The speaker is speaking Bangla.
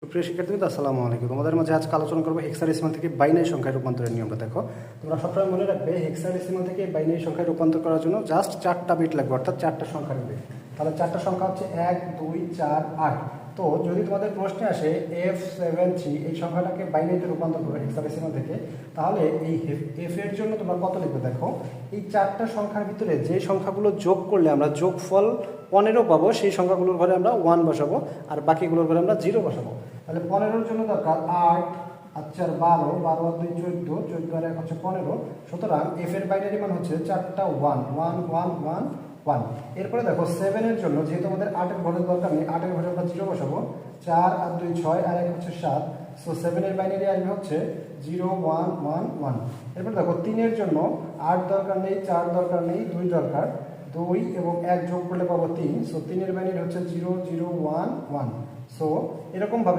প্রিয় শিক্ষার্থীবৃন্দ, আসসালামু আলাইকুম। তোমাদের মাঝে আজকে আলোচনা করবো হেক্সাডেসিমাল থেকে বাইনারি সংখ্যায় রূপান্তরের নিয়মটা। দেখো, তোমরা সবসময় মনে রাখবে হেক্সাডেসিমাল থেকে বাইনারি সংখ্যায় রূপান্তর করার জন্য জাস্ট 4টা বিট লাগবে, অর্থাৎ 4টা সংখ্যা নেবে। তাহলে 4টা সংখ্যা হচ্ছে 1, 2, 4, 8। তো যদি তোমাদের প্রশ্নে আসে F73 এই সংখ্যাটাকে বাইনারিতে রূপান্তর করবে হেক্সাডেসিমাল থেকে, তাহলে এই এফ এর জন্য তোমরা কত লিখবে? দেখো, এই 4টা সংখ্যার ভিতরে যে সংখ্যাগুলো যোগ করলে আমরা যোগফল 15 পাবো, সেই সংখ্যাগুলোর ঘরে আমরা 1 বসাবো, আর বাকিগুলোর ঘরে আমরা 0 বসাবো। তাহলে 15-র জন্য দরকার 8, আচ্ছা 12, 12 আর 2 14, 14 আর 1 হচ্ছে 15। সুতরাং এফ এর বাইনারি মান হচ্ছে 4টা 1 1 1 1 1। এরপরে দেখো 7 এর জন্য যেহেতু আমাদের 8 এর ঘরের দরকার নেই, 8 এর ঘরে আমরা 0 বসাবো। 4 আর 2 6 আর 1 হচ্ছে 7। সো 7 এর বাইনারি আসবে হচ্ছে 0 1 1 1। এরপর দেখো 3 এর জন্য 8 দরকার নেই, 4 দরকার নেই, 2 দরকার। 2 এবং 1 যোগ করলে পাবো 3। সো 3 এর বাইনারি হচ্ছে 0 0 1 1। সো এরকম ভাবে